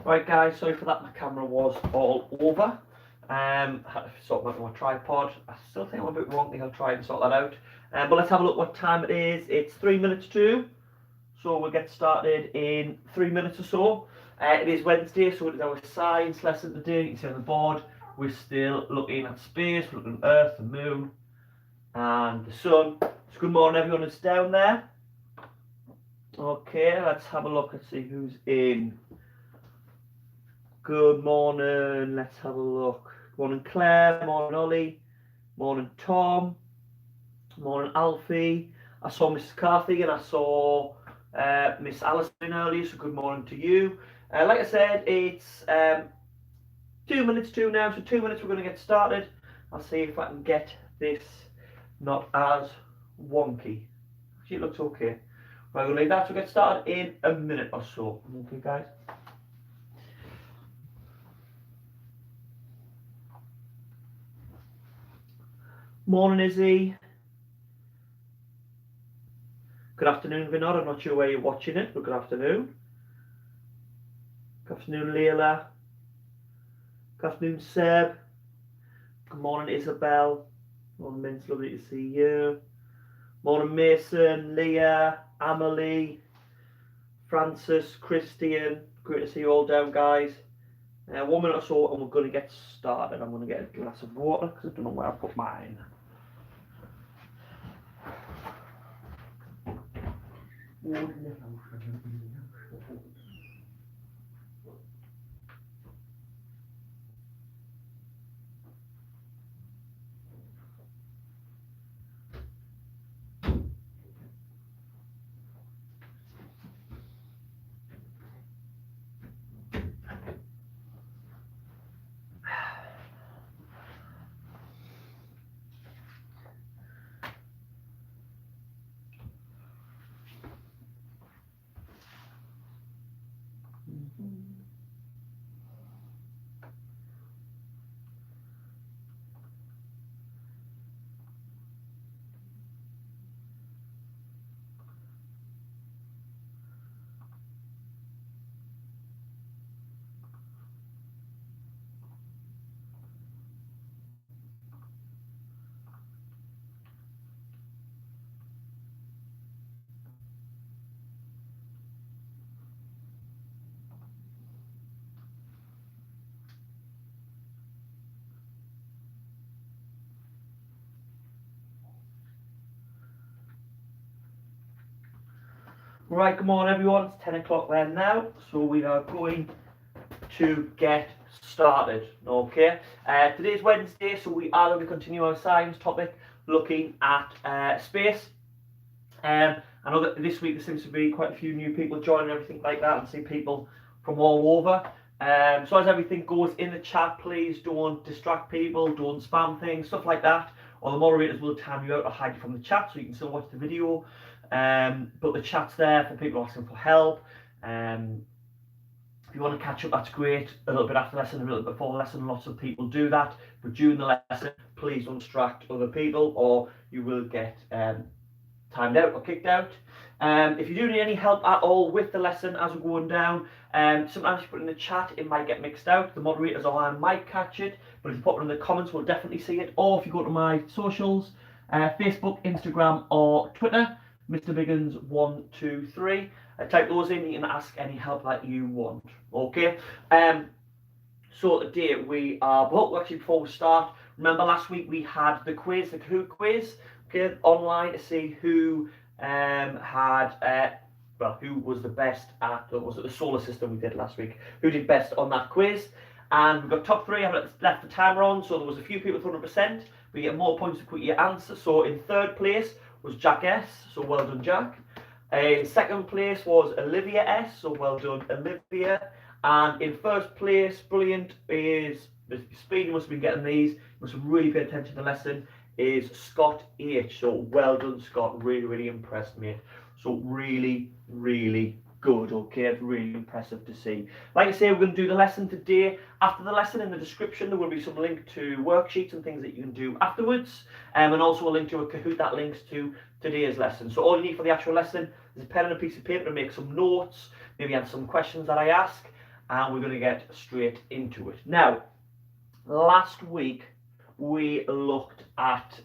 Right guys, sorry for that, my camera was all over. I had to sort out my tripod. I still think I'm a bit wonky, I'll try and sort that out. But let's have a look what time it is. It's 3 minutes to, so we'll get started in 3 minutes or so. It is Wednesday, so it is our science lesson today. You can see on the board, we're still looking at space, we're looking at Earth, the Moon, and the Sun. So good morning everyone that's down there. Okay, let's have a look and see who's in. Good morning, let's have a look. Morning Claire, morning Ollie, morning Tom, morning Alfie. I saw Mrs. Carthy and I saw Miss Alison earlier, so good morning to you. Like I said, it's 2 minutes to now, so 2 minutes we're going to get started. I'll see if I can get this not as wonky. Actually, it looks okay. Right, we'll leave that to get started in a minute or so. Okay, guys. Morning, Izzy. Good afternoon, Vinod. I'm not sure where you're watching it, but good afternoon. Good afternoon, Leila. Good afternoon, Seb. Good morning, Isabel. Morning, Mince. Lovely to see you. Morning, Mason, Leah, Amelie, Francis, Christian. Great to see you all down, guys. 1 minute or so, and we're going to get started. I'm going to get a glass of water because I don't know where I put mine. Right, good morning everyone, it's 10 o'clock there now, so we are going to get started, okay? Today's Wednesday, so we are going to continue our science topic, looking at space. I know that this week there seems to be quite a few new people joining, everything like that, and see people from all over. So as everything goes in the chat, please don't distract people, don't spam things, stuff like that, or the moderators will time you out or hide you from the chat so you can still watch the video. But the chat's there for people asking for help. If you want to catch up, that's great. A little bit after lesson, a little bit before lesson, lots of people do that. But during the lesson, please don't distract other people or you will get timed out or kicked out. If you do need any help at all with the lesson as we're going down, sometimes you put it in the chat, it might get mixed out. The moderators or I might catch it, but if you put it in the comments, we'll definitely see it. Or if you go to my socials, Facebook, Instagram, or Twitter, Mr. Biggins123, type those in, you can ask any help that you want. Okay. So today we are, well, actually before we start, remember last week we had the quiz, the Kahoot quiz, okay, online to see who who was the best at, or was it the solar system we did last week, who did best on that quiz. And we've got top three, I haven't left the timer on, so there was a few people with 100%, but you get more points to quick your answer. So in third place was Jack S, so well done Jack. In second place was Olivia S, so well done Olivia. And in first place, brilliant, is the speed you must have been getting these, you must have really paid attention to the lesson, is Scott H. So well done, Scott. Really, really impressed, mate. So really, really good. Okay, it's really impressive to see. Like I say, we're going to do the lesson today. After the lesson, in the description, there will be some link to worksheets and things that you can do afterwards, and also a link to a Kahoot that links to today's lesson. So all you need for the actual lesson is a pen and a piece of paper to make some notes, maybe answer some questions that I ask, and we're going to get straight into it. Now, last week we looked at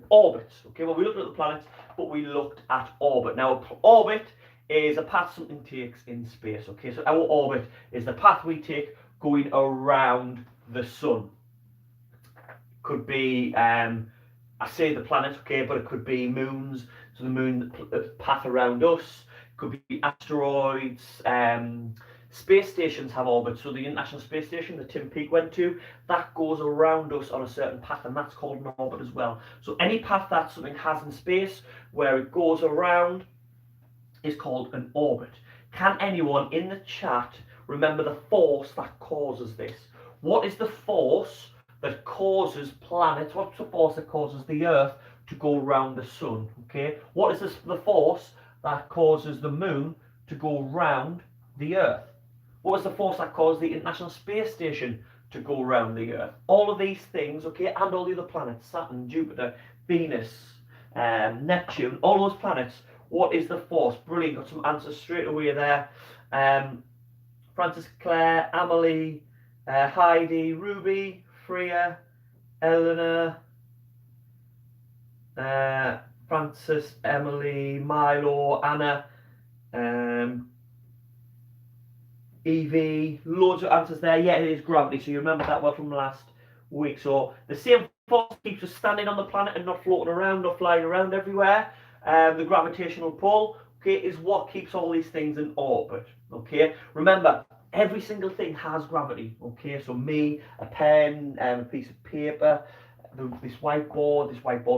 orbits. Okay, well, we looked at the planets, but we looked at orbit. Now, orbit is a path something takes in space. Okay, so our orbit is the path we take going around the sun. Could be, I say the planet, okay, but it could be moons. So the moon, the path around us. Could be asteroids. Space stations have orbits. So the International Space Station that Tim Peake went to, that goes around us on a certain path, and that's called an orbit as well. So any path that something has in space where it goes around is called an orbit. Can anyone in the chat remember the force that causes this? What is the force that causes planets? What's the force that causes the Earth to go around the sun? Okay. What is the force that causes the moon to go round the Earth? What was the force that caused the International Space Station to go around the Earth? All of these things, okay, and all the other planets, Saturn, Jupiter, Venus, Neptune, all those planets, what is the force? Brilliant, got some answers straight away there. Francis, Claire, Amelie, Heidi, Ruby, Freya, Eleanor, Francis, Emily, Milo, Anna, Evie, loads of answers there. Yeah, it is gravity, so you remember that well from last week. So the same force keeps us standing on the planet and not floating around, not flying around everywhere. The gravitational pull, okay, is what keeps all these things in orbit. Okay, remember, every single thing has gravity. Okay, so me, a pen, a piece of paper, this whiteboard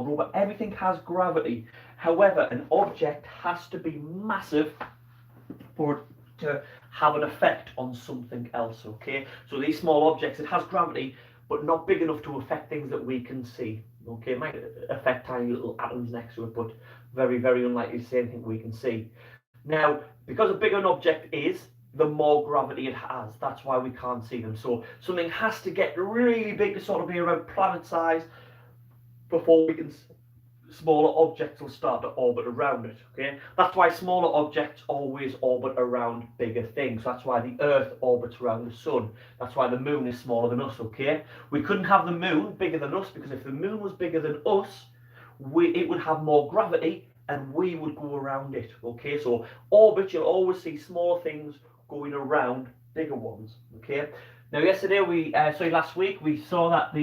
rubber, everything has gravity. However, an object has to be massive for it to have an effect on something else. Okay, so these small objects, it has gravity, but not big enough to affect things that we can see. Okay, it might affect tiny little atoms next to it, but very, very unlikely to see anything we can see. Now, because a bigger an object is, the more gravity it has. That's why we can't see them. So something has to get really big to sort of be around planet size before we can. Smaller objects will start to orbit around it. Okay, that's why smaller objects always orbit around bigger things. That's why the Earth orbits around the sun. That's why the moon is smaller than us. Okay, we couldn't have the moon bigger than us, because if the moon was bigger than us, it would have more gravity and we would go around it. Okay, so orbit, you'll always see smaller things going around bigger ones. Okay, now yesterday last week we saw that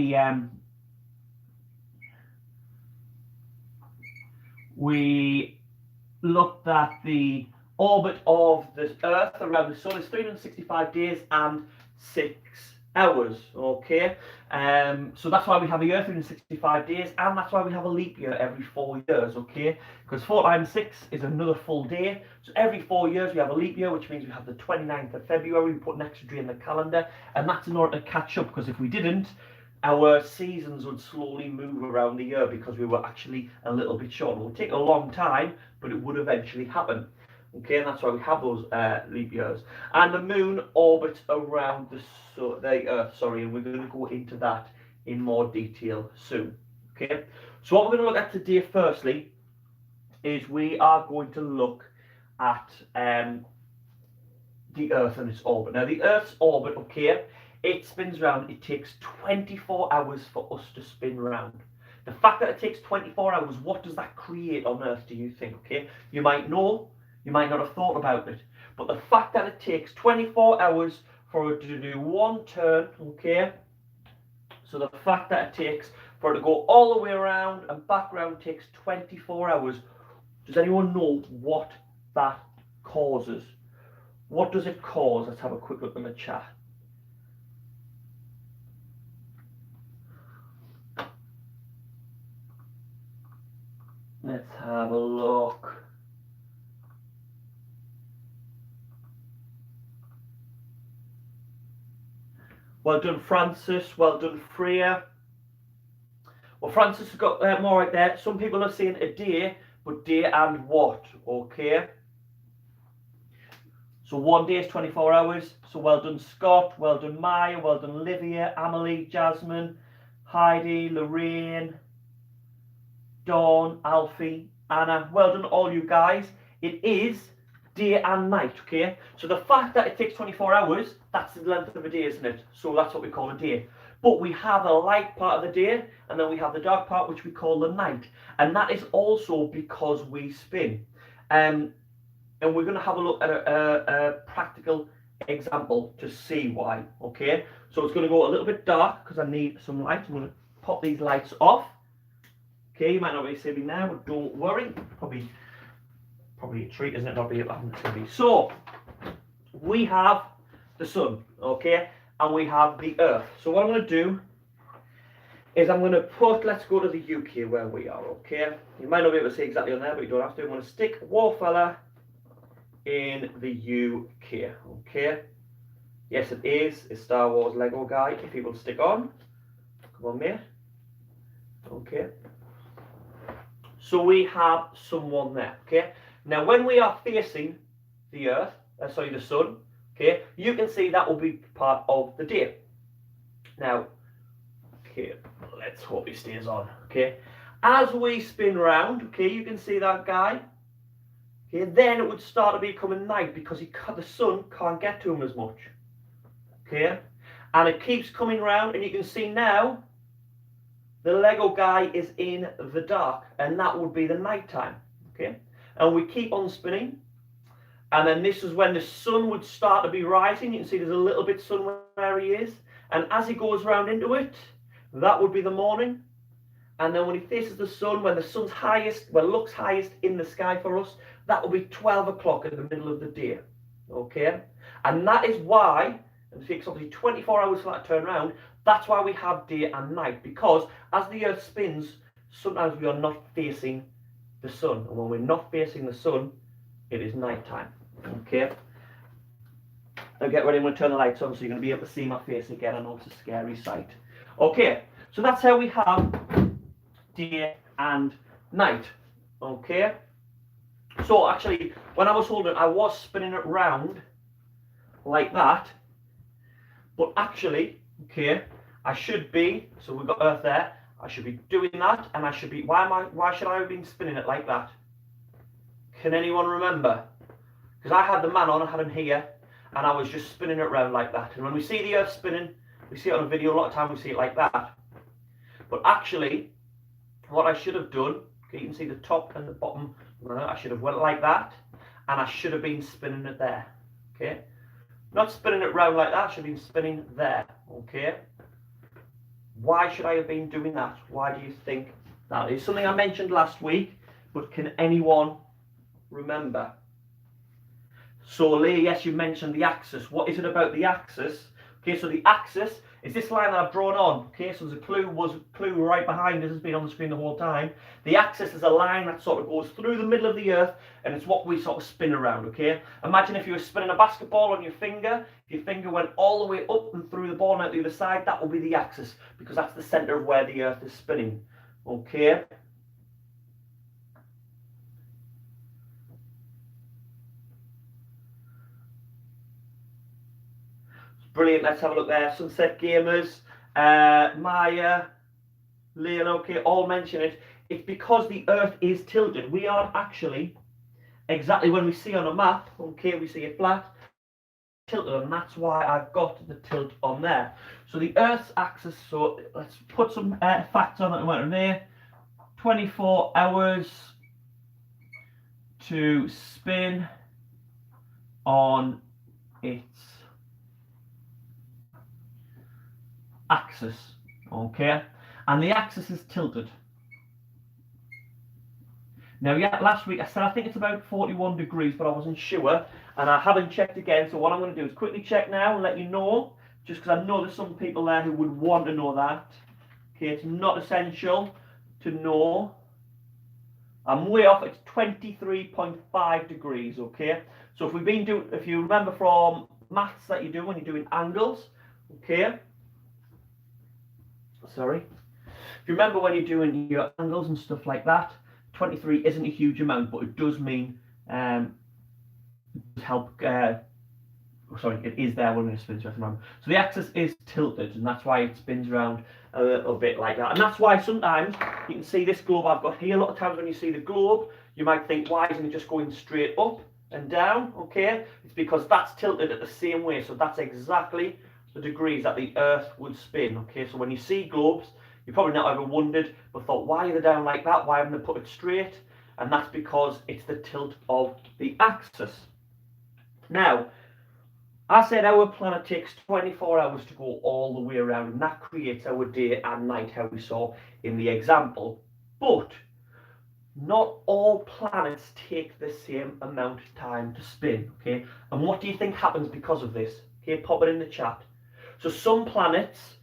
we looked at the orbit of the Earth around the Sun is 365 days and 6 hours. Okay, so that's why we have a year 365 days, and that's why we have a leap year every 4 years. Okay, because 4 times 6 is another full day. So every 4 years we have a leap year, which means we have the 29th of February. We put an extra day in the calendar, and that's in order to catch up, because if we didn't, our seasons would slowly move around the year, because we were actually a little bit short. It would take a long time, but it would eventually happen. Okay, and that's why we have those leap years. And the moon orbits around the Earth, and we're going to go into that in more detail soon. Okay, so what we're going to look at today firstly is we are going to look at the Earth and its orbit. Now, the Earth's orbit, okay, it spins around. It takes 24 hours for us to spin around. The fact that it takes 24 hours, what does that create on Earth, do you think? Okay, you might know, you might not have thought about it, but the fact that it takes 24 hours for it to do one turn, okay, so the fact that it takes for it to go all the way around and back around takes 24 hours. Does anyone know what that causes? What does it cause? Let's have a quick look in the chat. Let's have a look. Well done, Francis. Well done, Freya. Well, Francis has got more right there. Some people are saying a day, but day and what? Okay. So one day is 24 hours. So well done, Scott. Well done, Maya. Well done, Olivia, Amelie, Jasmine, Heidi, Lorraine, Dawn, Alfie, Anna. Well done, all you guys. It is day and night, okay? So the fact that it takes 24 hours, that's the length of a day, isn't it? So that's what we call a day. But we have a light part of the day, and then we have the dark part, which we call the night. And that is also because we spin. And we're going to have a look at a practical example to see why, okay? So it's going to go a little bit dark because I need some light. I'm going to pop these lights off. Okay, you might not be able to see me now, but don't worry. Probably a treat, isn't it? Not be able to see. So we have the sun, okay, and we have the Earth. So what I'm going to do is I'm going to put, let's go to the UK where we are, okay? You might not be able to see exactly on there, but you don't have to. I'm going to stick Warfella in the UK, okay? Yes, it is. It's Star Wars Lego guy. If he will stick on. Come on, mate. Okay. So we have someone there, okay? Now, when we are facing the Earth, the sun, okay, you can see that will be part of the day. Now, okay, let's hope he stays on, okay? As we spin round, okay, you can see that guy. Okay, then it would start to become night because the sun can't get to him as much. Okay, and it keeps coming round, and you can see now the Lego guy is in the dark, and that would be the night time. Okay, and we keep on spinning, and then this is when the sun would start to be rising. You can see there's a little bit sun where he is, and as he goes round into it, that would be the morning. And then when he faces the sun, when the sun's highest, well, looks highest in the sky for us, that will be 12 o'clock in the middle of the day. Okay? And that is why, and it takes obviously 24 hours for that to turn around, that's why we have day and night. Because as the Earth spins, sometimes we are not facing the sun. And when we're not facing the sun, it is night time. Okay? Now get ready, I'm going to turn the lights on so you're going to be able to see my face again. I know it's a scary sight. Okay, so that's how we have day and night. Okay, so actually when I was holding it, I was spinning it round like that, but actually, okay, I should be, so we've got Earth there, I should be doing that, and I should be, why should I have been spinning it like that? Can anyone remember? Because I had the man on, I had him here, and I was just spinning it round like that. And when we see the Earth spinning, we see it on a video, a lot of time we see it like that. But actually, what I should have done, okay, you can see the top and the bottom, I should have went like that, and I should have been spinning it there, okay? Not spinning it round like that, I should have been spinning there, okay? Why should I have been doing that? Why do you think that is? Something I mentioned last week, but can anyone remember? So Lee, yes, you mentioned the axis. What is it about the axis? Okay, so the axis is this line that I've drawn on. Okay, so there's a clue right behind us, has been on the screen the whole time. The axis is a line that sort of goes through the middle of the Earth, and it's what we sort of spin around, okay? Imagine if you were spinning a basketball on your finger, if your finger went all the way up and through the ball and out the other side, that will be the axis, because that's the center of where the Earth is spinning, okay? Brilliant, let's have a look there. Sunset Gamers, Maya, Leon, okay, all mention it. It's because the Earth is tilted. We aren't actually exactly when we see on a map, okay, we see it flat, tilted, and that's why I've got the tilt on there. So the Earth's axis, so let's put some facts on that we went in there. 24 hours to spin on its axis, okay, and the axis is tilted. Now, yeah, last week I said I think it's about 41 degrees, but I wasn't sure, and I haven't checked again. So what I'm going to do is quickly check now and let you know, just because I know there's some people there who would want to know that. Okay, it's not essential to know. I'm way off. It's 23.5 degrees. Okay, so if you remember from maths that you do when you're doing angles, okay. Sorry. If you remember when you're doing your angles and stuff like that, 23 isn't a huge amount, but it does mean help. Sorry, it is there when it spins around. So the axis is tilted, and that's why it spins around a little bit like that. And that's why sometimes you can see this globe I've got here. A lot of times when you see the globe, you might think, why isn't it just going straight up and down? Okay, it's because that's tilted at the same way. So that's exactly the degrees that the Earth would spin. Okay, so when you see globes, you probably not ever wondered, but thought, why are they down like that? Why haven't they put it straight? And that's because it's the tilt of the axis. Now, I said our planet takes 24 hours to go all the way around, and that creates our day and night, how we saw in the example. But not all planets take the same amount of time to spin, okay? And what do you think happens because of this? Okay, pop it in the chat. So some planets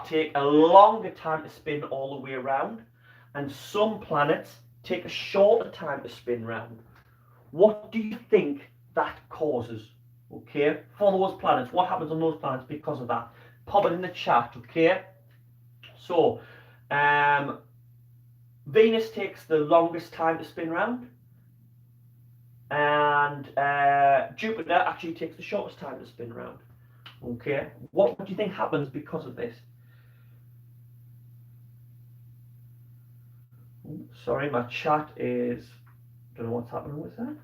take a longer time to spin all the way around, and some planets take a shorter time to spin round. What do you think that causes? Okay, for those planets, what happens on those planets because of that? Pop it in the chat, okay? So, Venus takes the longest time to spin round, and Jupiter actually takes the shortest time to spin round. Okay, what do you think happens because of this? Sorry, my chat is, don't know what's happening with that.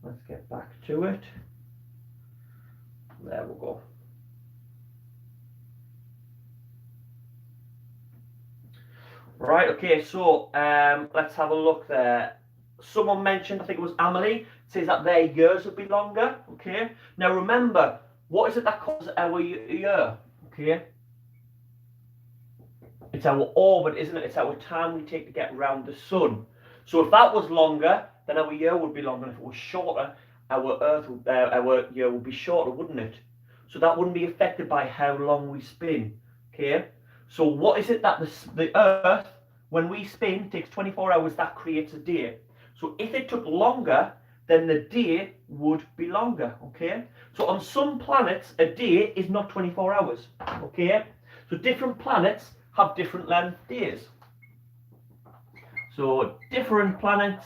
Let's get back to it. There we go. Right, okay, so let's have a look there. Someone mentioned, I think it was Amelie, says that their years would be longer. Okay, now remember, what is it that causes our year? Okay, it's our orbit, isn't it? It's our time we take to get around the sun. So if that was longer, then our year would be longer. And if it was shorter, our year would be shorter, wouldn't it? So that wouldn't be affected by how long we spin. Okay. So what is it that the Earth, when we spin, takes 24 hours, that creates a day. So if it took longer, then the day would be longer, okay? So on some planets, a day is not 24 hours, okay? So different planets have different length days. So different planets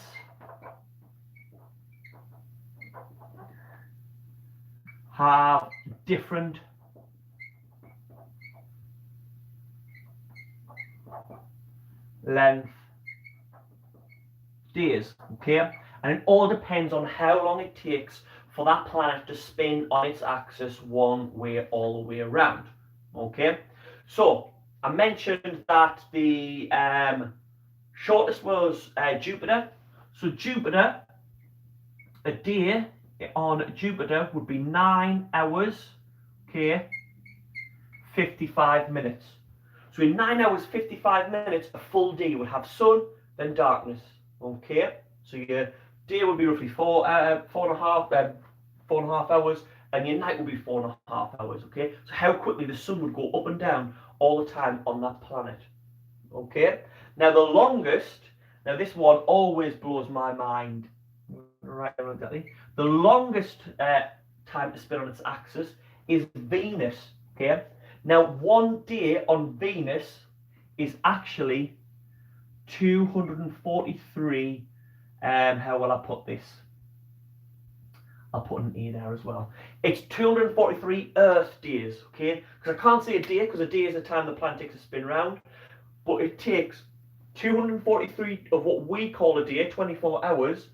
have different length days, okay? And it all depends on how long it takes for that planet to spin on its axis one way all the way around, okay? So I mentioned that the shortest was Jupiter. So Jupiter, a day on Jupiter would be 9 hours, okay, 55 minutes. So in 9 hours, 55 minutes, a full day would have sun, then darkness, okay? So your day would be roughly four and a half hours, and your night would be 4.5 hours, okay? So how quickly the sun would go up and down all the time on that planet, okay? Now the longest, now this one always blows my mind, right, exactly. The longest time to spin on its axis is Venus, okay? Now 1 day on Venus is actually 243, how will I put this? I'll put an E there as well. It's 243 Earth days, okay? Because I can't say a day, because a day is the time the planet takes a spin round, but it takes 243 of what we call a day, 24 hours,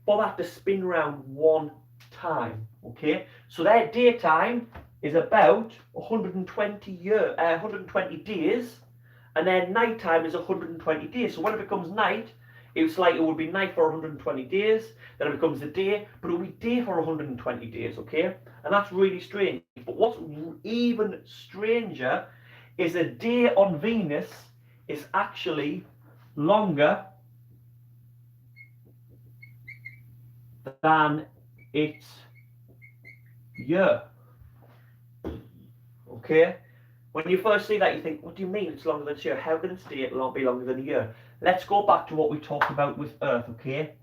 for that to spin round one time. Okay, so their daytime is about 120 days, and their night time is 120 days. So when it becomes night, it's like it would be night for 120 days, then it becomes a day, but it will be day for 120 days, okay? And that's really strange. But what's even stranger is a day on Venus is actually longer than its year. Okay? When you first see that, you think, what do you mean it's longer than a year? How can its day be longer than a year? Let's go back to what we talked about with Earth, okay?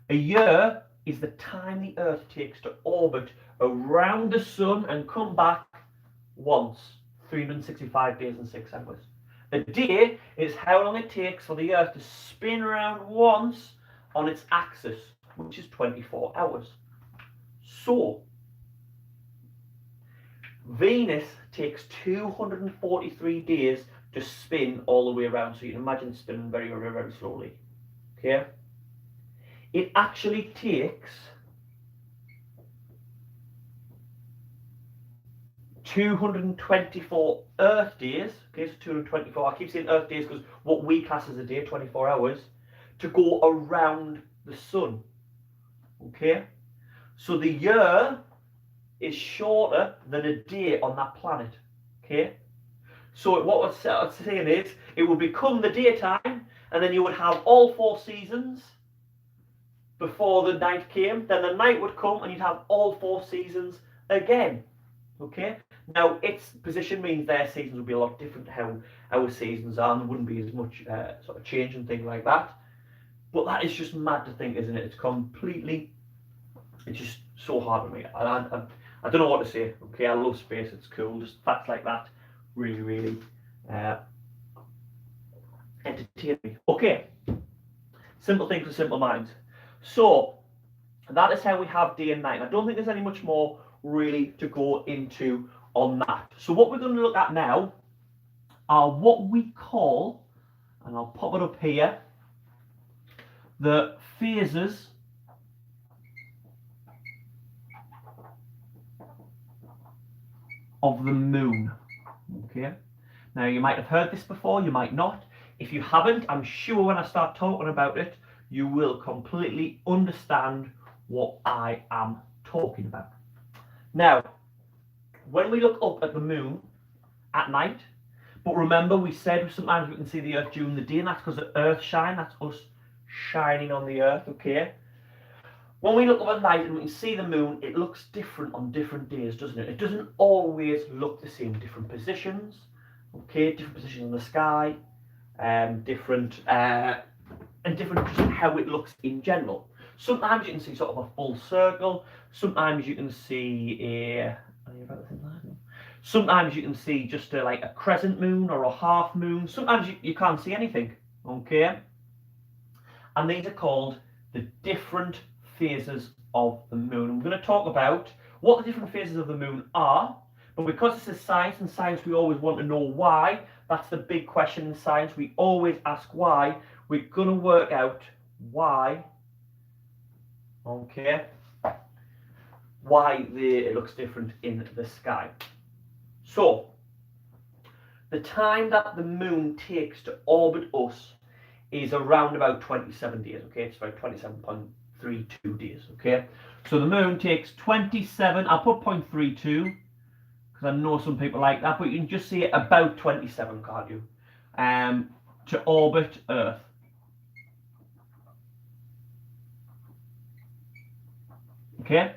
A year is the time the Earth takes to orbit around the sun and come back once, 365 days and 6 hours. A day is how long it takes for the Earth to spin around once on its axis, which is 24 hours. So, Venus takes 243 days to spin all the way around. So you can imagine spinning very, very, very slowly. Okay? It actually takes 224 Earth days. Okay, so 224. I keep saying Earth days because what we class as a day, 24 hours, to go around the sun. Okay? So the year is shorter than a day on that planet. Okay? So what I'm saying is, it would become the daytime, and then you would have all 4 seasons before the night came. Then the night would come, and you'd have all 4 seasons again. Okay? Now, its position means their seasons would be a lot different to how our seasons are, and there wouldn't be as much sort of change and things like that. But that is just mad to think, isn't it? It's just so hard to me. I don't know what to say. Okay, I love space. It's cool. Just facts like that really, really entertain me. Okay, simple things for simple minds. So that is how we have day and night. I don't think there's any much more really to go into on that. So what we're going to look at now are what we call, and I'll pop it up here, the phases of the moon. Okay, now you might have heard this before, you might not. If you haven't, I'm sure when I start talking about it, you will completely understand what I am talking about. Now, when we look up at the moon at night, but remember we said sometimes we can see the Earth during the day, and that's because of Earth shine, that's us shining on the Earth, okay? When we look up at night and we can see the moon, it looks different on different days, doesn't it? It doesn't always look the same. Different positions, okay? Different positions in the sky, different just how it looks in general. Sometimes you can see sort of a full circle. Sometimes you can see sometimes you can see just like a crescent moon or a half moon. Sometimes you can't see anything, okay? And these are called the different phases of the moon. We're going to talk about what the different phases of the moon are, but because this is science, and science we always want to know why. That's the big question in science. We always ask why. We're going to work out why, okay, why it looks different in the sky. So, the time that the moon takes to orbit us is around about 27 days, okay? It's about 27.32 days, okay? So the moon takes 27, I'll put 0.32, because I know some people like that, but you can just see it about 27, can't you? To orbit Earth. Okay?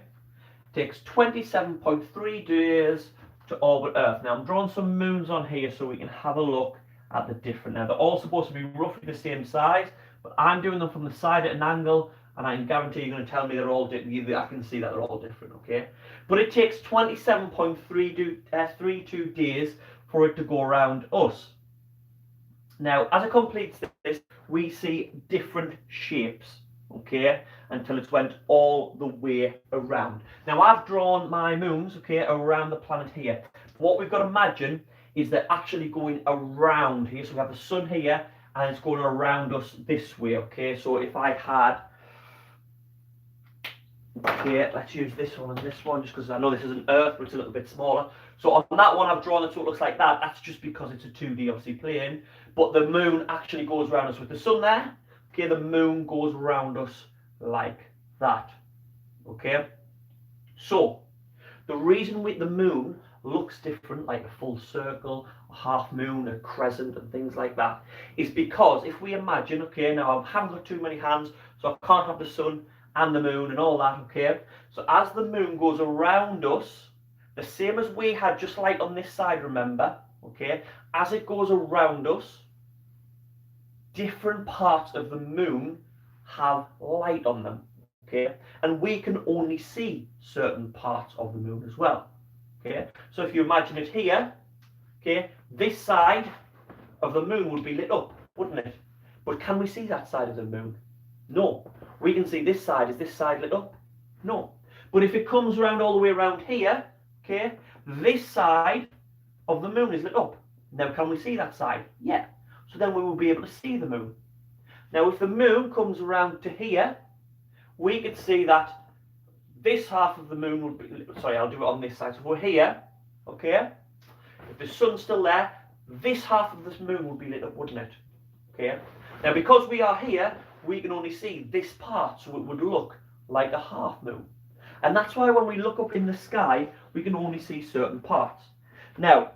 Takes 27.3 days to orbit Earth. Now I'm drawing some moons on here so we can have a look at the different. Now they're all supposed to be roughly the same size, but I'm doing them from the side at an angle, and I can guarantee you're going to tell me they're all different. I can see that they're all different, okay? But it takes 27.32 days for it to go around us. Now, as it completes this, we see different shapes, okay, until it's went all the way around. Now, I've drawn my moons, okay, around the planet here. What we've got to imagine is they're actually going around here. So we have the sun here, and it's going around us this way, okay? So if I had, okay, let's use this one and this one, just because I know this isn't Earth, but it's a little bit smaller. So on that one I've drawn it so it looks like that. That's just because it's a 2D obviously plane, but the moon actually goes around us with the sun there. Okay, the moon goes around us like that, okay? So the reason with the moon looks different, like a full circle, a half moon, a crescent, and things like that, is because if we imagine, okay, now I haven't got too many hands, so I can't have the sun and the moon and all that, okay? So as the moon goes around us, the same as we had just light on this side, remember, okay? As it goes around us, different parts of the moon have light on them, okay? And we can only see certain parts of the moon as well. Okay, so if you imagine it here, okay, this side of the moon would be lit up, wouldn't it? But can we see that side of the moon? No. We can see this side. Is this side lit up? No. But if it comes around all the way around here, okay, this side of the moon is lit up. Now can we see that side? Yeah. So then we will be able to see the moon. Now if the moon comes around to here, we could see that this half of the moon would be, sorry, I'll do it on this side. So we're here, okay? If the sun's still there, this half of this moon would be lit up, wouldn't it? Okay? Now, because we are here, we can only see this part, so it would look like a half moon. And that's why when we look up in the sky, we can only see certain parts. Now,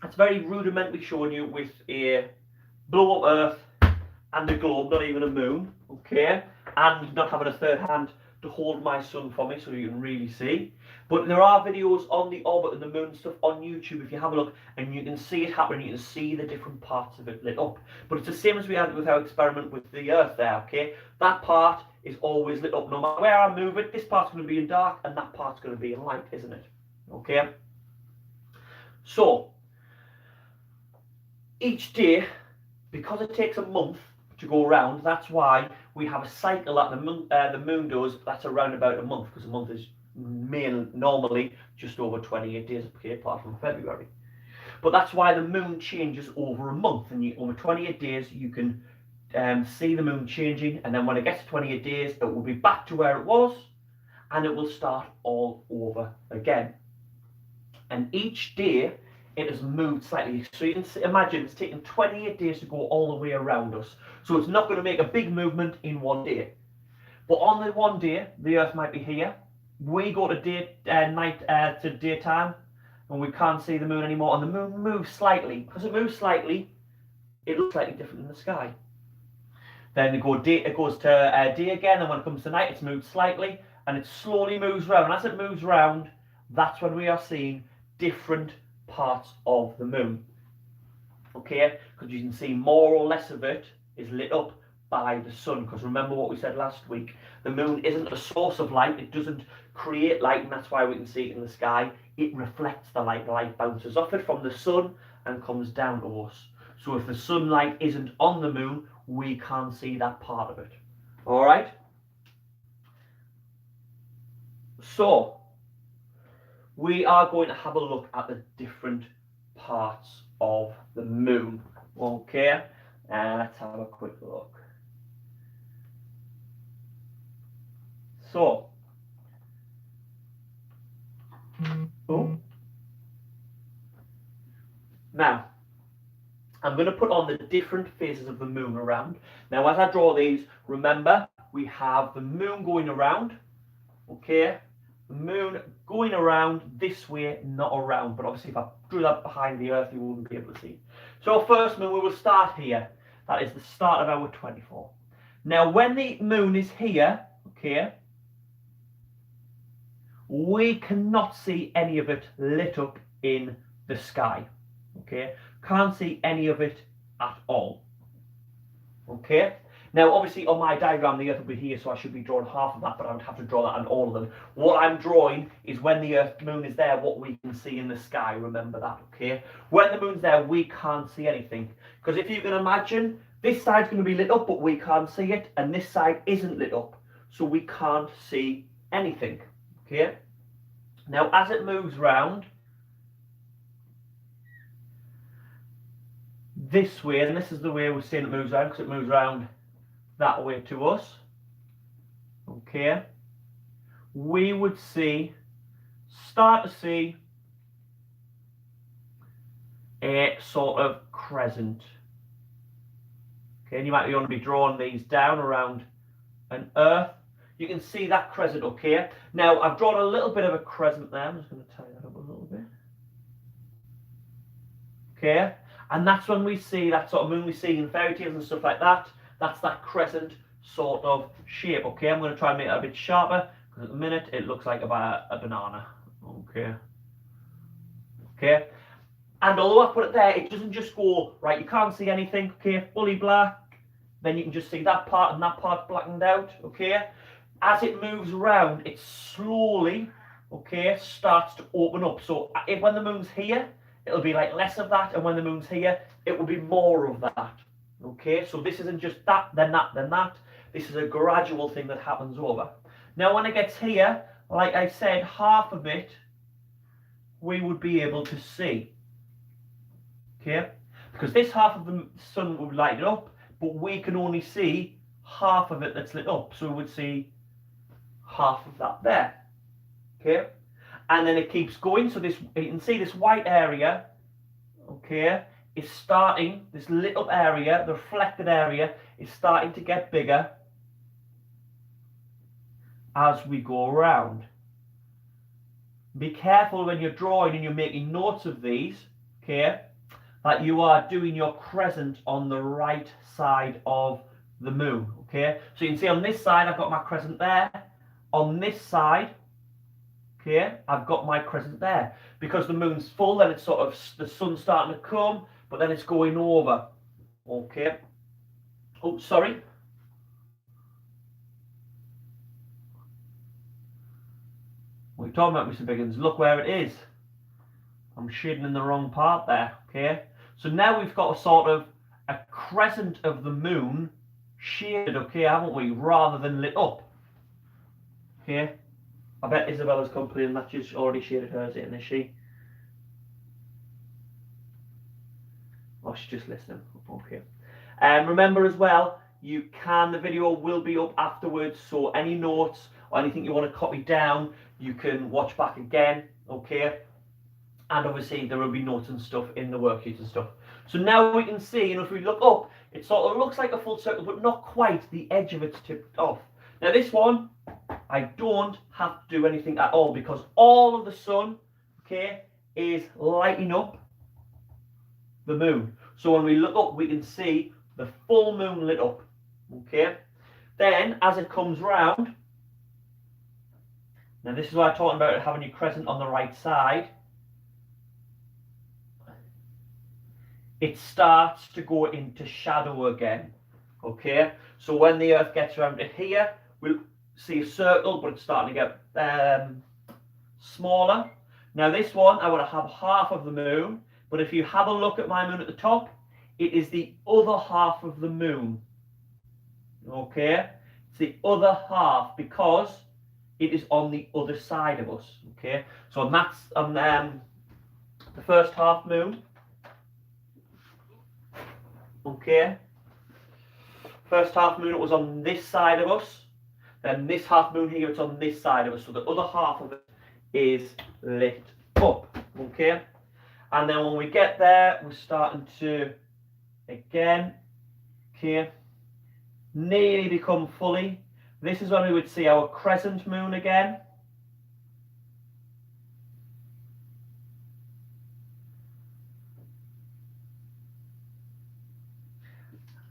it's very rudimentary showing you with a blow-up Earth and a globe, not even a moon, okay? And not having a third hand to hold my sun for me so you can really see. But there are videos on the orbit and the moon stuff on YouTube if you have a look, and you can see it happen. You can see the different parts of it lit up. But it's the same as we had with our experiment with the Earth there, okay? That part is always lit up. No matter where I move it, this part's going to be in dark and that part's going to be in light, isn't it? Okay? So, each day, because it takes a month to go around, that's why we have a cycle that the moon does that's around about a month, because a month is normally just over 28 days, okay, apart from February. But that's why the moon changes over a month, and over 28 days you can see the moon changing, and then when it gets to 28 days it will be back to where it was, and it will start all over again. And each day it has moved slightly. So you can imagine it's taken 28 days to go all the way around us. So it's not going to make a big movement in one day. But on the one day, the Earth might be here. We go to daytime, and we can't see the moon anymore. And the moon moves slightly. Because it moves slightly, it looks slightly different in the sky. Then it goes to day again, and when it comes to night, it's moved slightly, and it slowly moves round. And as it moves round, that's when we are seeing different parts of the moon, okay? Because you can see more or less of it is lit up by the sun, because remember what we said last week, the moon isn't a source of light, it doesn't create light, and that's why we can see it in the sky. It reflects the light bounces off it from the sun and comes down to us. So if the sunlight isn't on the moon, we can't see that part of it. All right? So we are going to have a look at the different parts of the moon. Okay, let's have a quick look. So, now I'm going to put on the different phases of the moon around. Now, as I draw these, remember we have the moon going around. Okay. The moon going around this way, not around, but obviously if I drew that behind the Earth you wouldn't be able to see. So our first moon, we will start here. That is the start of our 24. Now when the moon is here, okay, we cannot see any of it lit up in the sky. Okay, can't see any of it at all. Okay. Now, obviously, on my diagram, the Earth will be here, so I should be drawing half of that, but I would have to draw that on all of them. What I'm drawing is when the moon is there, what we can see in the sky. Remember that, okay? When the moon's there, we can't see anything. Because if you can imagine, this side's going to be lit up, but we can't see it, and this side isn't lit up, so we can't see anything, okay? Now, as it moves round, this way, and this is the way we're seeing it moves around, because it moves around that way to us. Okay, we would start to see a sort of crescent. Okay, and you might want to be drawing these down around an Earth. You can see that crescent, okay? Now, I've drawn a little bit of a crescent there. I'm just going to tie that up a little bit. Okay, and that's when we see that sort of moon we see in fairy tales and stuff like that. That's that crescent sort of shape, okay? I'm going to try and make it a bit sharper, because at the minute it looks like a banana, okay? Okay, and although I put it there, it doesn't just go, right, you can't see anything, okay, fully black, then you can just see that part and that part blackened out, okay? As it moves around, it slowly, okay, starts to open up. So when the moon's here, it'll be like less of that, and when the moon's here, it will be more of that, okay? So this isn't just that, then that, then that. This is a gradual thing that happens over. Now, when it gets here, like I said, half of it we would be able to see, okay? Because this half of the sun would light it up, but we can only see half of it that's lit up. So we would see half of that there, okay? And then it keeps going. So this, you can see this white area, okay, is starting, this lit up area, the reflected area, is starting to get bigger as we go around. Be careful when you're drawing and you're making notes of these, okay, that you are doing your crescent on the right side of the moon, okay? So you can see on this side, I've got my crescent there. On this side, okay, I've got my crescent there. Because the moon's full, then it's sort of, the sun's starting to come, but then it's going over, okay? Oh, sorry. What are you talking about, Mr. Biggins? Look where it is. I'm shading in the wrong part there, okay? So now we've got a sort of a crescent of the moon shaded, okay, haven't we? Rather than lit up, okay? I bet Isabella's complaining that she's already shaded hers in, is she? Oh, she's just listening, okay. Remember as well, the video will be up afterwards, so any notes or anything you want to copy down, you can watch back again, okay? And obviously there will be notes and stuff in the worksheets and stuff. So now we can see, if we look up, it sort of looks like a full circle, but not quite. The edge of it's tipped off. Now this one, I don't have to do anything at all, because all of the sun, okay, is lighting up the moon. So when we look up, we can see the full moon lit up, okay? Then as it comes round, now this is what I'm talking about, having your crescent on the right side. It starts to go into shadow again, okay? So when the Earth gets around to here, we'll see a circle, but it's starting to get smaller. Now this one, I want to have half of the moon, but if you have a look at my moon at the top, it is the other half of the moon, okay? It's the other half, because it is on the other side of us, okay? So that's on the first half moon. Okay, first half moon, it was on this side of us. Then this half moon here, it's on this side of us. So the other half of it is lit up. Okay, and then when we get there, we're starting to, again, okay, nearly become fully. This is when we would see our crescent moon again.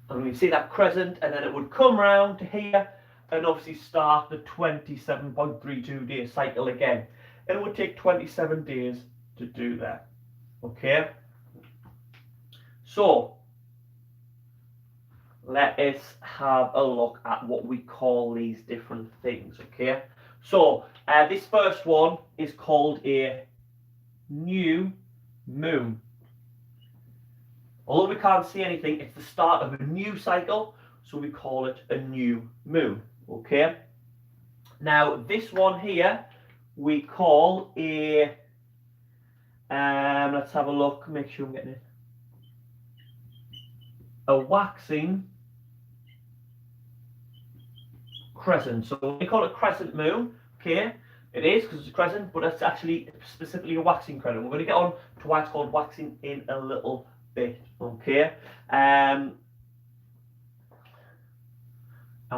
And we see that crescent, and then it would come round to here and obviously start the 27.32 day cycle again. And it would take 27 days to do that. Okay? So, let us have a look at what we call these different things. Okay? So, this first one is called a new moon. Although we can't see anything, it's the start of a new cycle, so we call it a new moon, okay? Now, this one here, we call a, let's have a look, make sure I'm getting it. a waxing crescent. So we call it crescent moon, okay? It is because it's a crescent, but it's actually specifically a waxing crescent. We're going to get on to why it's called waxing in a little bit, okay? And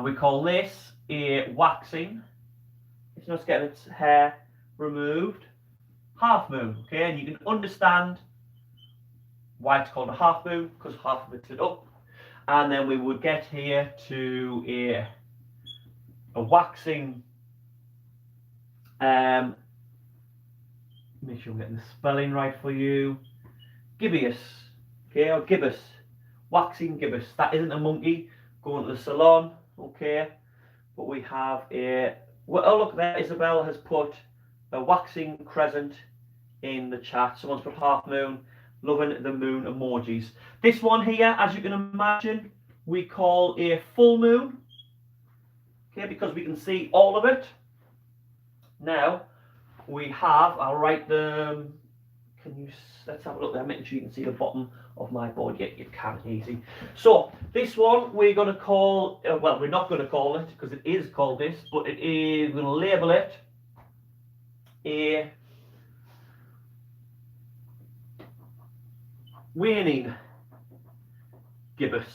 we call this a waxing. It's not getting its hair removed. Half moon, okay? And you can understand why it's called a half moon, because half of it's lit up. And then we would get here to a waxing, make sure I'm getting the spelling right for you, gibbous, okay, or gibbous, waxing gibbous. That isn't a monkey going to the salon, okay, but we have oh look there, Isabel has put a waxing crescent in the chat. Someone's put half moon, loving the moon emojis. This one here, as you can imagine, we call a full moon, okay, because we can see all of it. Now we have, I'll write them, let's have a look there, making sure you can see the bottom of my board. Yeah, you can, easy. So this one we're going to call, well, we're not going to call it because it is called this, but it is, we're going to label it a waning gibbous.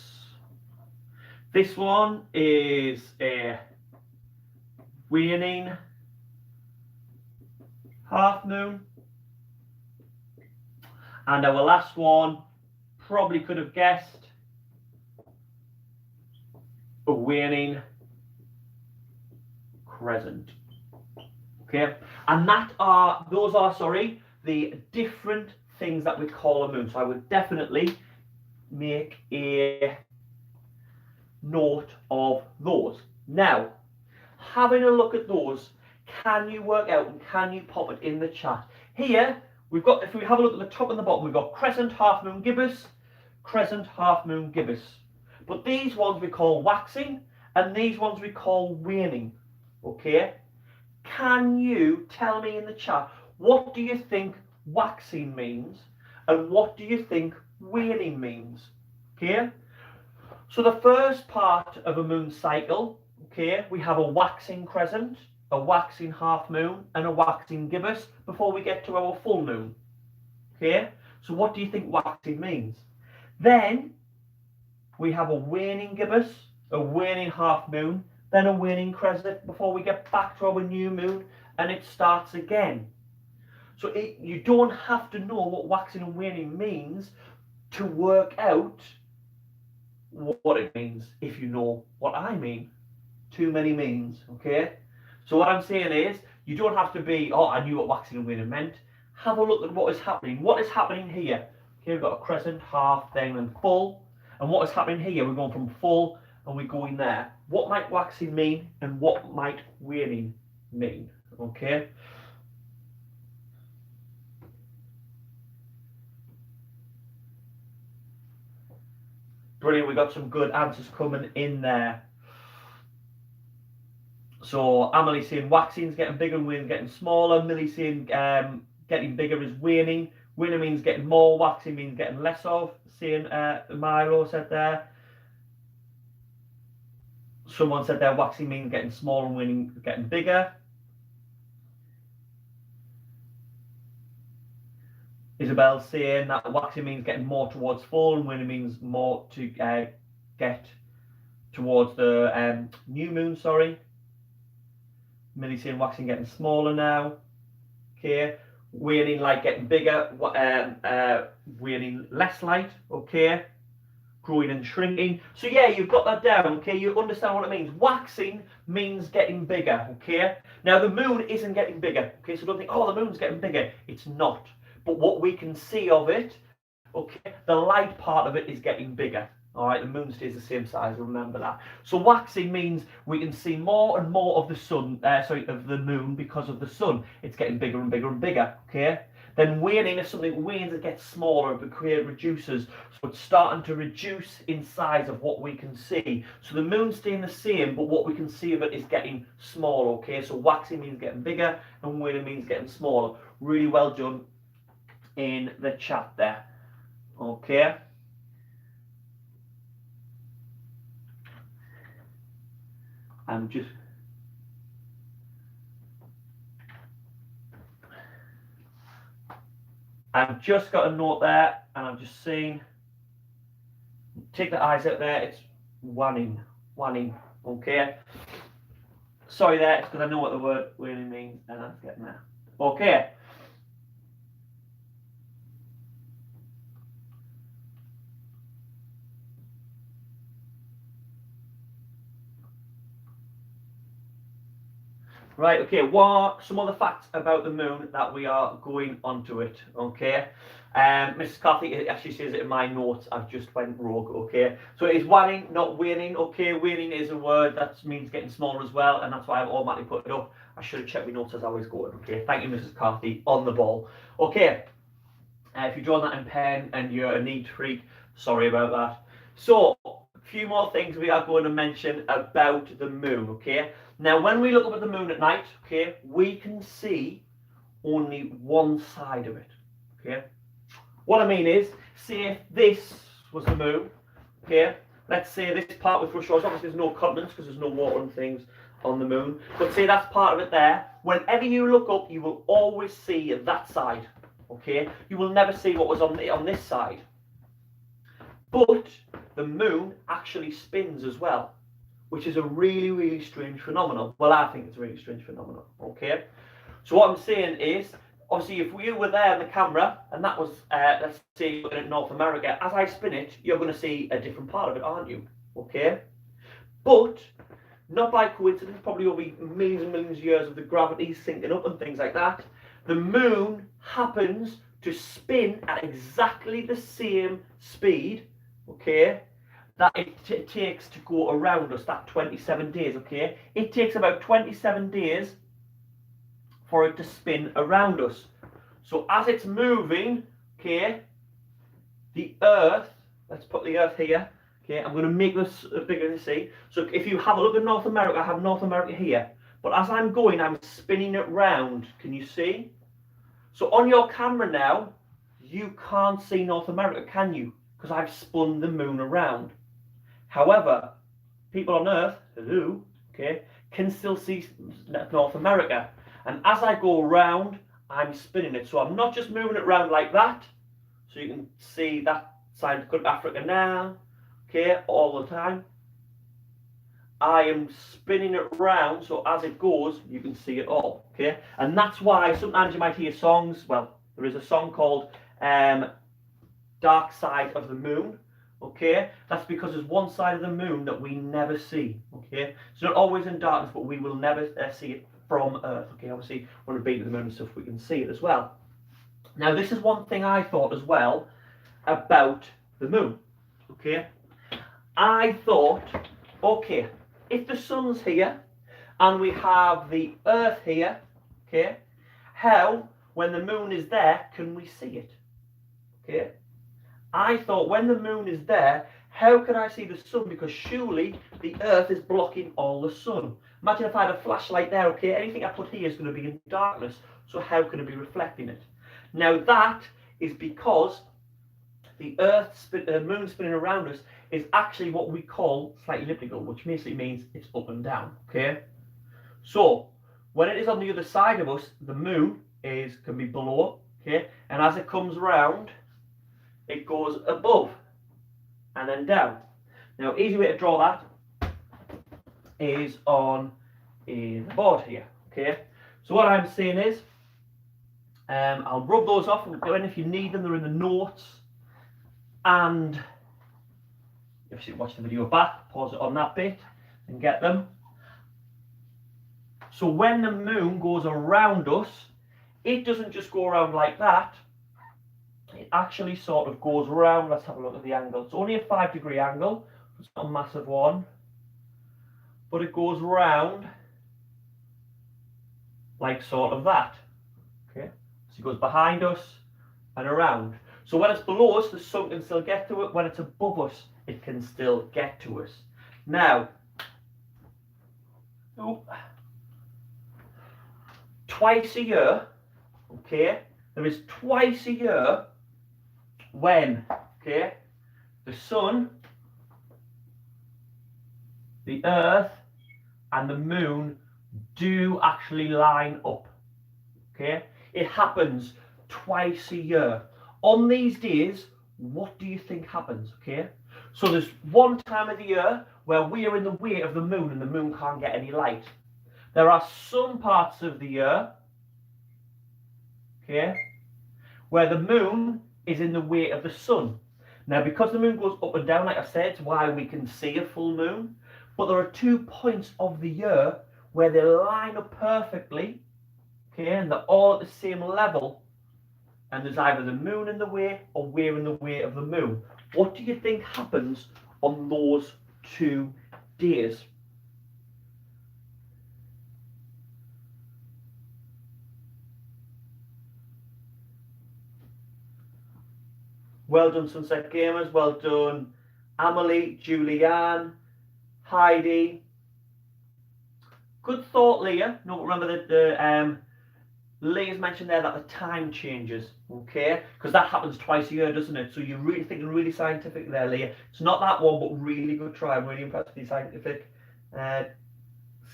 This one is a waning half moon. And our last one, probably could have guessed, a waning crescent. Okay, and those are the different things that we call a moon. So I would definitely make a note of those. Now, having a look at those, can you work out and can you pop it in the chat? Here, we've got, if we have a look at the top and the bottom, we've got crescent, half moon, gibbous, crescent, half moon, gibbous. But these ones we call waxing, and these ones we call waning, okay? Can you tell me in the chat, what do you think waxing means, and what do you think waning means, okay? So the first part of a moon cycle, okay, we have a waxing crescent, a waxing half moon, and a waxing gibbous before we get to our full moon, okay? So what do you think waxing means? Then we have a waning gibbous, a waning half moon, then a waning crescent before we get back to our new moon, and it starts again. So you don't have to know what waxing and waning means to work out what it means if you know what I mean. Too many means, okay? So what I'm saying is, you don't have to be, oh, I knew what waxing and waning meant. Have a look at what is happening. What is happening here? Okay, we've got a crescent, half, then and full. And what is happening here? We're going from full and we're going there. What might waxing mean and what might waning mean? Okay? Brilliant, we got some good answers coming in there. So Amelie's saying waxing's getting bigger and waning getting smaller. Millie's saying getting bigger is waning. Waning means getting more, waxing means getting less of. Saying Milo said there. Someone said there waxing means getting smaller and waning getting bigger. Isabel's saying that waxing means getting more towards full and waning means more to get towards the new moon, sorry. Millie's saying waxing getting smaller now. Okay. Waning light getting bigger, waning less light, okay. Growing and shrinking. So yeah, you've got that down, okay. You understand what it means. Waxing means getting bigger, okay. Now the moon isn't getting bigger, okay. So don't think, oh, the moon's getting bigger. It's not. But what we can see of it, okay, the light part of it is getting bigger. All right, the moon stays the same size, remember that. So waxing means we can see more and more of the sun, of the moon because of the sun. It's getting bigger and bigger and bigger, okay? Then waning, if something wanes, it gets smaller, it reduces. So it's starting to reduce in size of what we can see. So the moon's staying the same, but what we can see of it is getting smaller, okay? So waxing means getting bigger and waning means getting smaller. Really well done in the chat there, okay? I'm just got a note there, and I'm just saying, take the eyes out there, it's waning, okay? Sorry there, it's because I know what the word waning means, and that's getting there. Okay. Right, okay, what some other facts about the moon that we are going onto it, okay? Mrs. Carthy actually says it in my notes, I've just went rogue, okay? So it is waning, not waning, okay? Waning is a word that means getting smaller as well, and that's why I've automatically put it up. I should have checked my notes as I was going, okay? Thank you, Mrs. Carthy, on the ball. Okay, if you're drawing that in pen and you're a neat freak, sorry about that. So, a few more things we are going to mention about the moon, okay? Now, when we look up at the moon at night, okay, we can see only one side of it, okay? What I mean is, say if this was the moon, okay, let's say this part with flush shores, obviously there's no continents because there's no water and things on the moon, but say that's part of it there. Whenever you look up, you will always see that side, okay? You will never see what was on this side. But the moon actually spins as well, which is a really, really strange phenomenon. Well, I think it's a really strange phenomenon, okay? So what I'm saying is, obviously, if you were there on the camera, and that was, let's say, you're looking at North America, as I spin it, you're going to see a different part of it, aren't you? Okay? But, not by coincidence, probably over millions and millions of years of the gravity sinking up and things like that, the moon happens to spin at exactly the same speed, okay, that it takes to go around us, that 27 days, okay? It takes about 27 days for it to spin around us. So as it's moving, okay, the Earth, let's put the Earth here, okay, I'm going to make this bigger to see. So if you have a look at North America, I have North America here. But as I'm going, I'm spinning it round. Can you see? So on your camera now, you can't see North America, can you? Because I've spun the moon around. However, people on Earth, hello, okay, can still see North America. And as I go around, I'm spinning it. So I'm not just moving it around like that. So you can see that side of Africa now, okay, all the time. I am spinning it around, so as it goes, you can see it all, okay? And that's why sometimes you might hear songs. Well, there is a song called Dark Side of the Moon, okay? That's because there's one side of the moon that we never see, okay? It's not always in darkness, but we will never see it from Earth, okay? Obviously, when we're being to the moon and stuff, we can see it as well. Now, this is one thing I thought as well about the moon, okay? I thought, okay, if the sun's here and we have the Earth here, okay, how, when the moon is there, can we see it? Okay, I thought when the moon is there, how can I see the sun? Because surely the Earth is blocking all the sun. Imagine if I had a flashlight there, okay, anything I put here is going to be in darkness, so how can it be reflecting it? Now that is because the moon spinning around us is actually what we call slight elliptical, which basically means it's up and down, okay? So, when it is on the other side of us, the moon can be below, okay? And as it comes around, it goes above and then down. Now, easy way to draw that is on the board here, okay? So what I'm saying is, I'll rub those off, and if you need them, they're in the notes. And if you watch the video back, pause it on that bit and get them. So when the moon goes around us, it doesn't just go around like that. It actually sort of goes around. Let's have a look at the angle. It's only a 5-degree angle. It's not a massive one. But it goes around like sort of that. Okay. So it goes behind us and around. So when it's below us, the sun can still get to it. When it's above us, it can still get to us. Now, twice a year, okay, there is twice a year when, okay, the sun, the Earth, and the moon do actually line up. Okay, it happens twice a year. On these days, what do you think happens? Okay, so there's one time of the year where we are in the way of the moon and the moon can't get any light. There are some parts of the year, okay, where the moon is in the way of the sun. Now, because the moon goes up and down, like I said, it's why we can see a full moon. But there are 2 points of the year where they line up perfectly, okay, and they're all at the same level. And there's either the moon in the way or we're in the way of the moon. What do you think happens on those 2 days? Well done, Sunset Gamers. Well done, Amelie, Julianne, Heidi. Good thought, Leah. No, remember that Leah's mentioned there that the time changes, okay? Because that happens twice a year, doesn't it? So you're really thinking really scientific there, Leah. It's not that one, but really good try. I'm really impressed with your scientific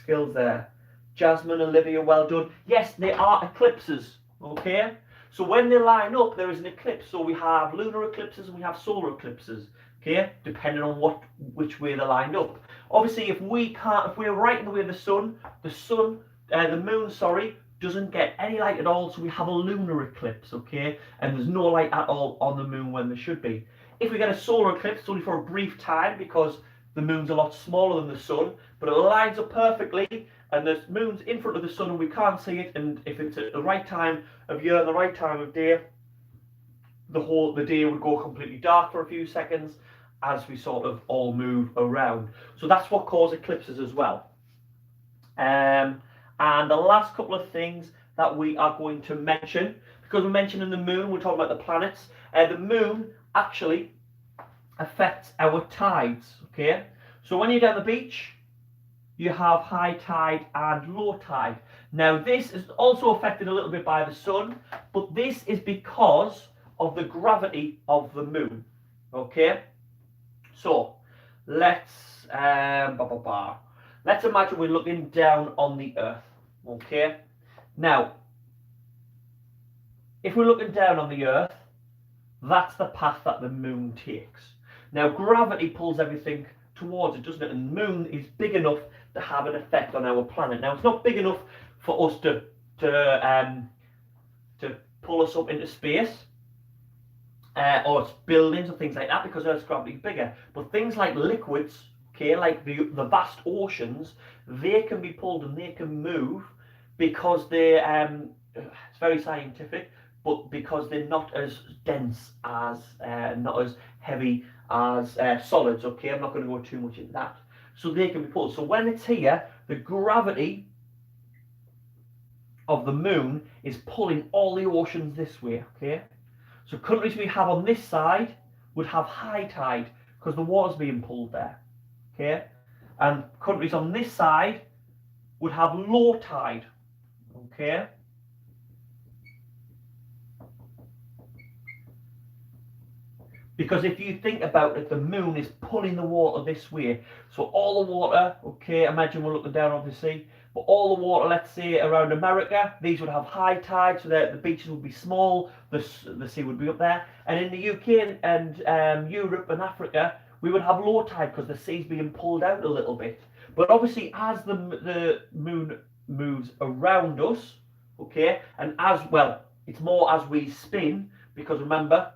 skills there. Jasmine, Olivia, well done. Yes, they are eclipses, okay? So when they line up, there is an eclipse. So we have lunar eclipses and we have solar eclipses, okay? Depending on which way they're lined up. Obviously, if we're right in the way of the moon, sorry, doesn't get any light at all, so we have a lunar eclipse, okay? And there's no light at all on the moon when there should be. If we get a solar eclipse, it's only for a brief time because the moon's a lot smaller than the sun, but it lines up perfectly, and the moon's in front of the sun and we can't see it, and if it's at the right time of year and the right time of day, the day would go completely dark for a few seconds as we sort of all move around. So that's what causes eclipses as well. And the last couple of things that we are going to mention, because we're mentioning the moon, we're talking about the planets. The moon actually affects our tides, okay? So when you're down the beach, you have high tide and low tide. Now this is also affected a little bit by the sun, but this is because of the gravity of the moon, okay? So let's imagine we're looking down on the Earth, okay? Now, if we're looking down on the Earth, that's the path that the moon takes. Now, gravity pulls everything towards it, doesn't it? And the moon is big enough to have an effect on our planet. Now, it's not big enough for us to pull us up into space, or it's buildings or things like that, because Earth's gravity is bigger. But things like liquids, okay, like the vast oceans, they can be pulled and they can move because they it's very scientific, but because they're not as dense as not as heavy as solids, okay? I'm not going to go too much into that. So they can be pulled. So when it's here, the gravity of the moon is pulling all the oceans this way, okay? So countries we have on this side would have high tide because the water's being pulled there, okay? And countries on this side would have low tide, okay? Because if you think about it, the moon is pulling the water this way. So all the water, okay, imagine we're looking down on the sea, but all the water, let's say around America, these would have high tide, so that the beaches would be small, the sea would be up there. And in the UK and Europe and Africa, we would have low tide because the sea's being pulled out a little bit. But obviously, as the moon moves around us, okay, and as well, it's more as we spin, because remember,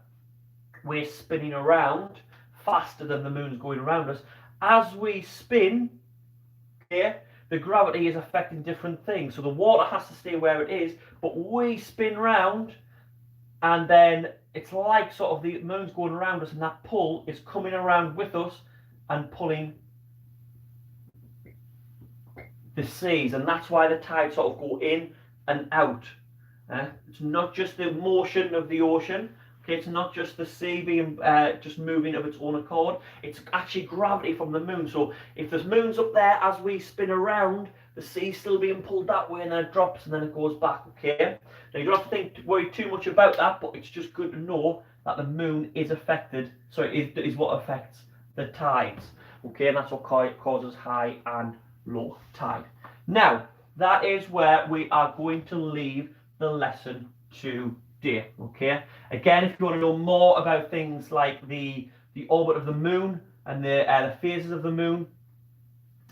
we're spinning around faster than the moon's going around us. As we spin, okay, the gravity is affecting different things. So the water has to stay where it is, but we spin round, and then it's like sort of the moon's going around us, and that pull is coming around with us and pulling the seas, and that's why the tides sort of go in and out. It's not just the motion of the ocean. Okay, it's not just the sea being just moving of its own accord. It's actually gravity from the moon. So if the moon's up there as we spin around, the sea's still being pulled that way, and then it drops and then it goes back. Okay. Now you don't have to worry too much about that, but it's just good to know that the moon is affected. So is what affects the tides. Okay, and that's what causes high and low tide. Now, that is where we are going to leave the lesson today, okay? Again, if you want to know more about things like the orbit of the moon and the phases of the moon,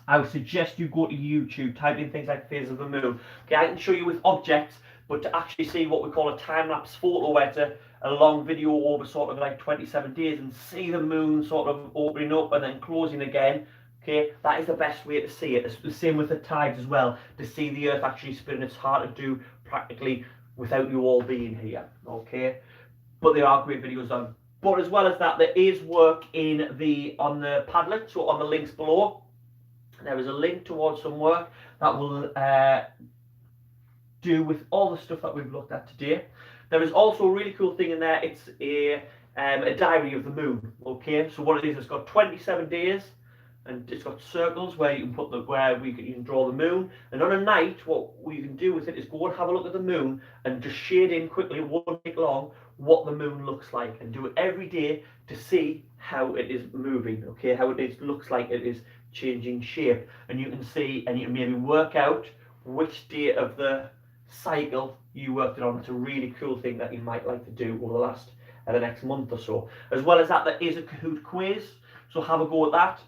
I would suggest you go to YouTube, type in things like phases of the moon. Okay, I can show you with objects, but to actually see what we call a time-lapse photo, where it's a long video over sort of like 27 days and see the moon sort of opening up and then closing again, okay, that is the best way to see it. It's the same with the tides as well. To see the Earth actually spinning, it's hard to do practically without you all being here, okay? But there are great videos on. But as well as that, there is work on the Padlet, so on the links below. There is a link towards some work that will do with all the stuff that we've looked at today. There is also a really cool thing in there. It's a diary of the moon. Okay, so what it is, it's got 27 days, and it's got circles where you can put you can draw the moon. And on a night, what you can do with it is go and have a look at the moon and just shade in quickly. It won't take long. What the moon looks like, and do it every day to see how it is moving. Okay, how looks like it is changing shape, and you can see, and you can maybe work out which day of the cycle you worked it on. It's a really cool thing that you might like to do over the next month or so. As well as that, there is a Kahoot quiz, so have a go at that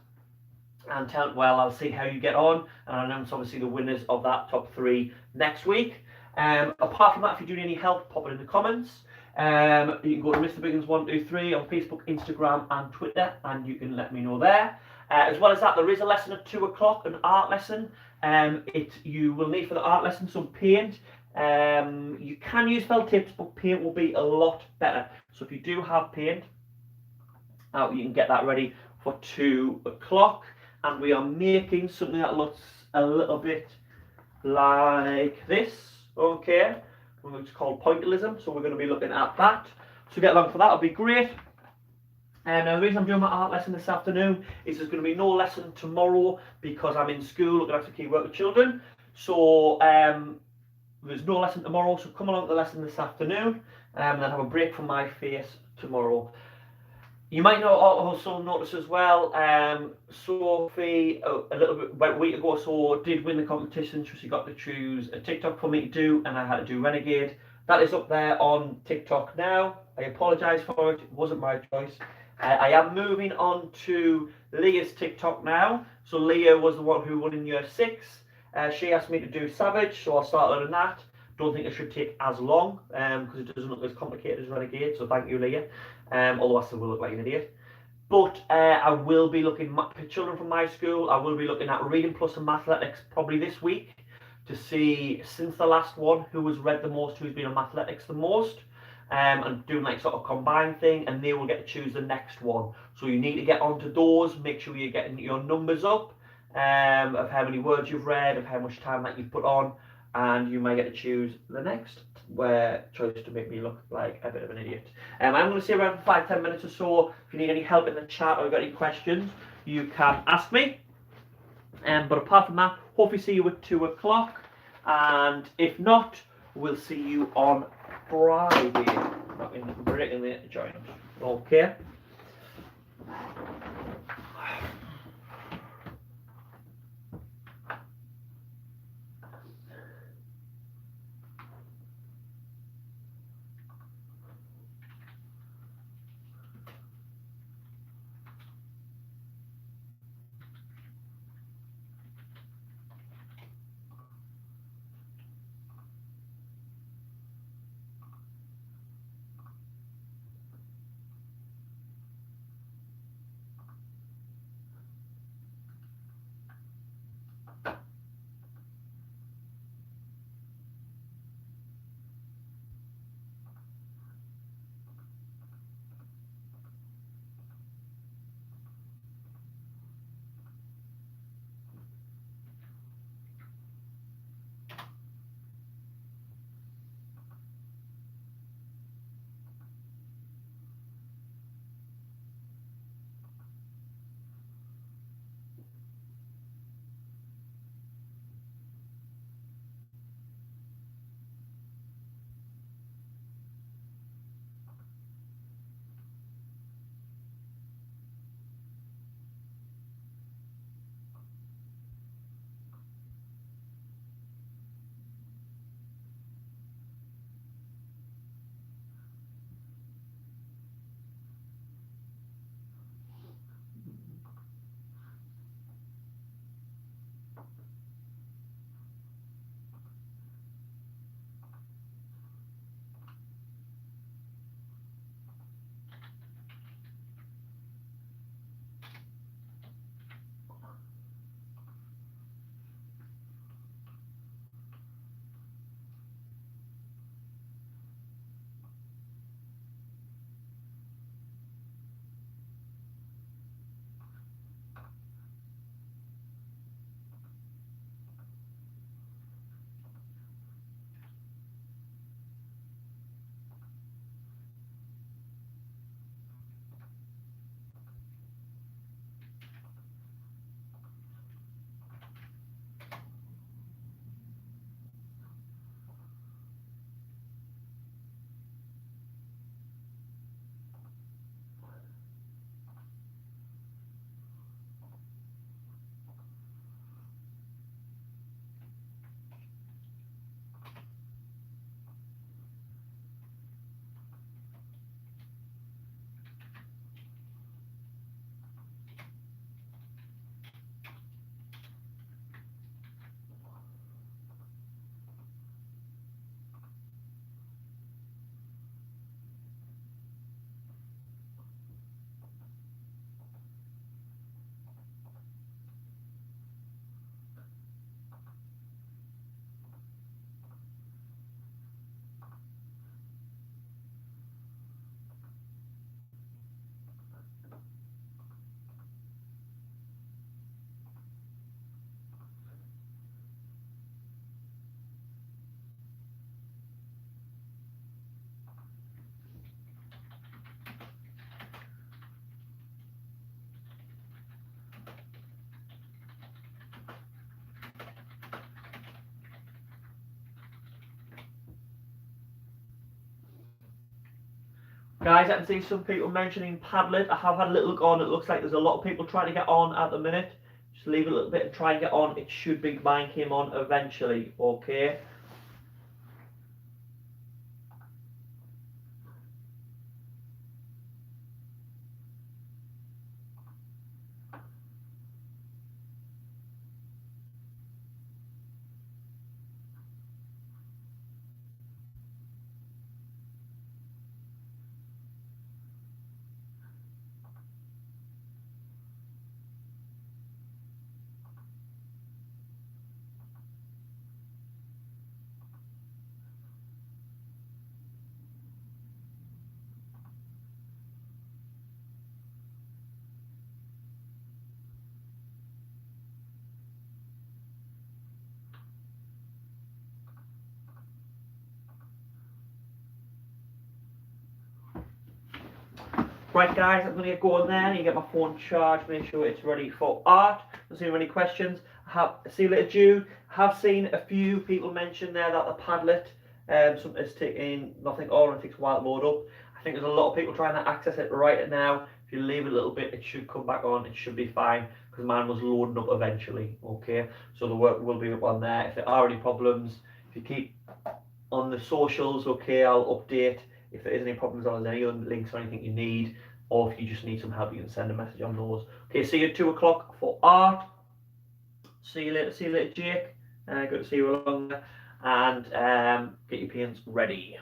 and I'll see how you get on, and I'll announce obviously the winners of that top 3 next week. Apart from that, if you do need any help, pop it in the comments. You can go to Mr. Biggins123 on Facebook, Instagram and Twitter, and you can let me know there. As well as that, there is a lesson at 2 o'clock, an art lesson. You will need for the art lesson some paint. You can use felt tips, but paint will be a lot better. So if you do have paint, you can get that ready for 2 o'clock. And we are making something that looks a little bit like this, okay? It's called Pointillism, so we're going to be looking at that. So get along for that, it'll be great. And the reason I'm doing my art lesson this afternoon is there's going to be no lesson tomorrow because I'm in school looking after key work with children. So there's no lesson tomorrow, so come along to the lesson this afternoon and then have a break from my face tomorrow. You might also notice as well, Sophie, about a week ago or so, did win the competition, so she got to choose a TikTok for me to do, and I had to do Renegade. That is up there on TikTok now. I apologise for it, it wasn't my choice. I am moving on to Leah's TikTok now. So Leah was the one who won in year 6. She asked me to do Savage, so I started on that. Don't think it should take as long because it doesn't look as complicated as Renegade, so thank you, Leah. Although I still will look like an idiot. But I will be looking at children from my school. I will be looking at Reading Plus and Mathletics probably this week to see, since the last one, who has read the most, who's been on Mathletics the most. And doing like sort of combined thing, and they will get to choose the next one. So you need to get onto those, make sure you're getting your numbers up of how many words you've read, of how much time that you've put on, and you may get to choose the next choice to make me look like a bit of an idiot. I'm going to stay around for 5-10 minutes or so. If you need any help in the chat or you've got any questions, you can ask me. But apart from that, hopefully see you at 2 o'clock, and if not, we'll see you on Friday, not in the joint. Okay. Guys, I can see some people mentioning Padlet. I have had a little look on. It looks like there's a lot of people trying to get on at the minute. Just leave it a little bit and try and get on. It should be, mine came on eventually, okay? Right guys, I'm going to get going there. You get my phone charged, make sure it's ready for art. If there's any questions, see you later Jude. I have seen a few people mention there that the Padlet, something is taking nothing on, it takes a while to load up. I think there's a lot of people trying to access it right now. If you leave it a little bit, it should come back on, it should be fine, because mine was loading up eventually, okay? So the work will be up on there. If there are any problems, if you keep on the socials, okay, I'll update. If there is any problems on any other links or anything you need, or if you just need some help, you can send a message on those. Okay, see you at 2 o'clock for art. See you later, Jake. Good to see you along there. And get your paints ready.